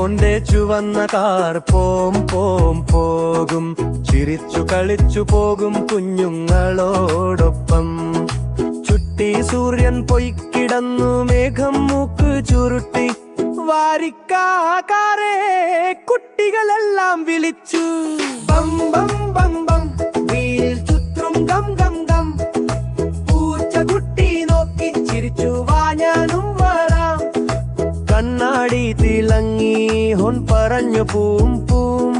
മോന്റെ ചുവന്ന കാർ പോം പോം പോകും, ചിരിച്ചു കളിച്ചു പോകും കുഞ്ഞുങ്ങളോടൊപ്പം. ചുട്ടി സൂര്യൻ പൊയ്ക്കിടന്നു, മേഘം മൂക്ക് ചുരുട്ടി. വാരിക്കാരെ കുട്ടികളെല്ലാം വിളിച്ചു, ബം ബം ബം ബം, വീൽ ചുറ്റും ഗം ഗം ഗം. പൂച്ചകുട്ടി നോക്കി ചിരിച്ചു, വാ ഞാനും വരാം. കണ്ണാടി തിളങ്ങി, ഹോൻ പറഞ്ഞു പൂം പൂം.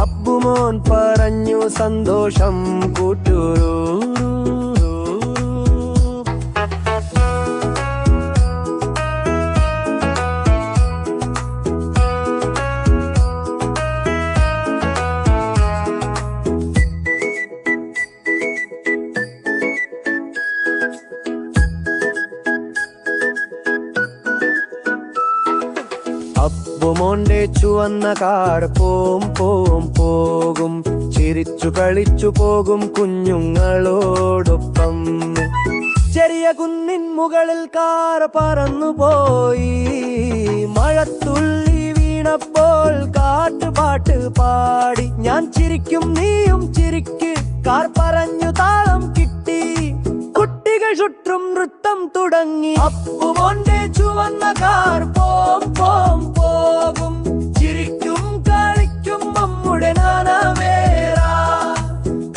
അപ്പുമോൻ പറഞ്ഞു സന്തോഷം കൂട്ടുരൂ. അപ്പുമോന്റെ ചുവന്ന കാർ പോം പോം പോകും, ചിരിച്ചു കളിച്ചു പോകും കുഞ്ഞുങ്ങളോടൊപ്പം. ചെറിയ കുന്നിൻ മുകളിൽ കാർ പറന്നുപോയി. മഴത്തുള്ളി വീണപ്പോൾ കാട്ടുപാട്ട് പാടി. ഞാൻ ചിരിക്കും നീയും ചിരിക്ക്, കാർ പറഞ്ഞു താളം കിട്ടി. കുട്ടികൾ ചുറ്റും നൃത്തം തുടങ്ങി. അപ്പുമോന്റെ ചുവന്ന കാർ പോം പോം പോകും, ചിരിക്കും കളിക്കും നമ്മുടെ നാനാവേറ.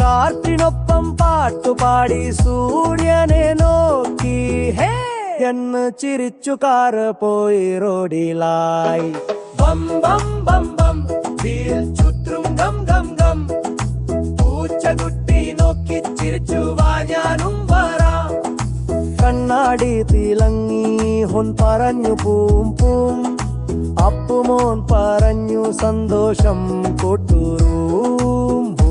കാറ്റിനൊപ്പം പാട്ടുപാടി സൂര്യനെ നോക്കി. ഹേ എന്ന് ചിരിച്ചു കാർ പോയി റോഡിലായി. ബം ബം ബം ബം, വീൽ ചുറ്റും ഗം ഗം ഗം. പൂച്ചകുട്ടി നോക്കി ചിരിച്ചു, വാ ഞാനും വരാം. കണ്ണാടി തിളങ്ങി, ഹോൻ പറഞ്ഞു പൂം പൂം. അപ്പുമോൻ പറഞ്ഞു സന്തോഷം കൂട്ടുരൂം പൂം.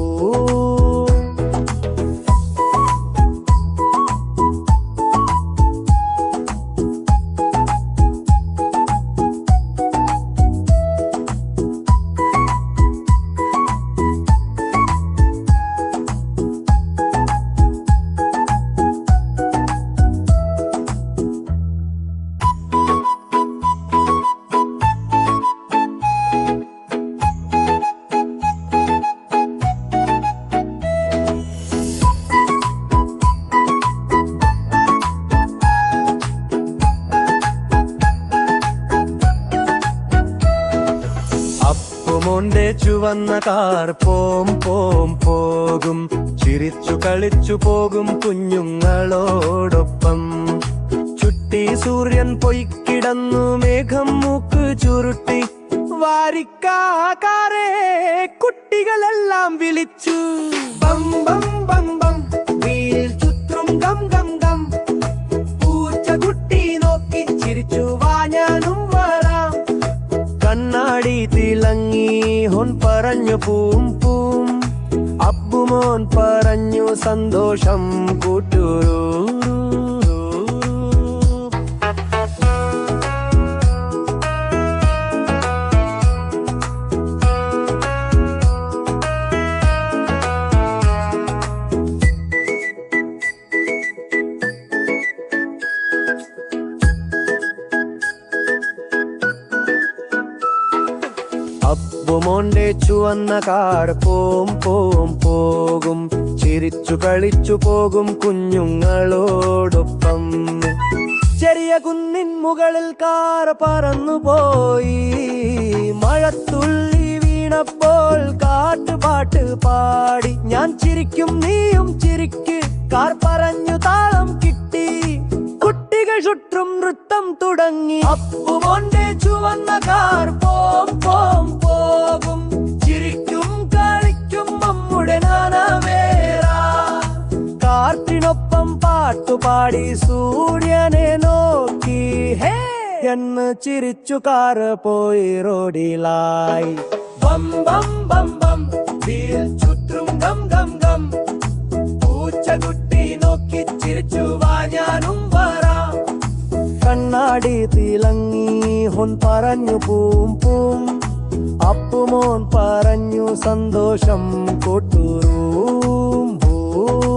മോന്റെ ചുവന്ന കാർ പോം പോം പോകും, ചിരിച്ചു കളിച്ചു പോകും കുഞ്ഞുങ്ങളോടൊപ്പം. ചുട്ടി സൂര്യൻ പൊയ്ക്കിടന്നു, മേഘം മൂക്ക് ചുരുട്ടി. വാരിക്കാരെ കുട്ടികളെല്ലാം വിളിച്ചു, ബം ബം ബം ബം, വീൽ ചുറ്റും ഗം ഗം ഗം. പൂച്ചകുട്ടി നോക്കി ചിരിച്ചു, വാ ഞാനും വരാം. കണ്ണാടി തിളങ്ങി, ഹോൻ പറഞ്ഞു പൂം പൂം. അപ്പുമോൻ പറഞ്ഞു സന്തോഷം കൂട്ടുരൂ. അപ്പുമോന്റെ ചുവന്ന കാർ പോം പോം പോകും, ചിരിച്ചു കളിച്ചു പോകും കുഞ്ഞുങ്ങളോടൊപ്പം. ചെറിയ കുന്നിൻ മുകളിൽ കാർ പറന്നുപോയി. മഴത്തുള്ളി വീണപ്പോൾ കാട്ടുപാട്ട് പാടി. ഞാൻ ചിരിക്കും നീയും ചിരിക്ക്, കാർ പറഞ്ഞു താളം കിട്ടി. കുട്ടികൾ ചുറ്റും നൃത്തം തുടങ്ങി. അപ്പുമോന്റെ ചുവന്ന കാർ പോം പോം പോകും, ചിരിക്കും കളിക്കും നമ്മുടെ നാനാവേറ. കാറ്റിനൊപ്പം പാട്ടുപാടി സൂര്യനെ നോക്കി. ഹേ എന്ന് ചിരിച്ചു കാർ പോയി റോഡിലായി. ബം ബം ബം ബം, വീൽ ചുറ്റും ഗം ഗം ഗം. പൂച്ചകുട്ടി നോക്കി ചിരിച്ചു, വാ ഞാനും വരാം. കണ്ണാടി തിളങ്ങി, ഹോൻ പറഞ്ഞു പൂം പൂം. അപ്പുമോൻ പറഞ്ഞു സന്തോഷം കൂട്ടുരൂം പൂം.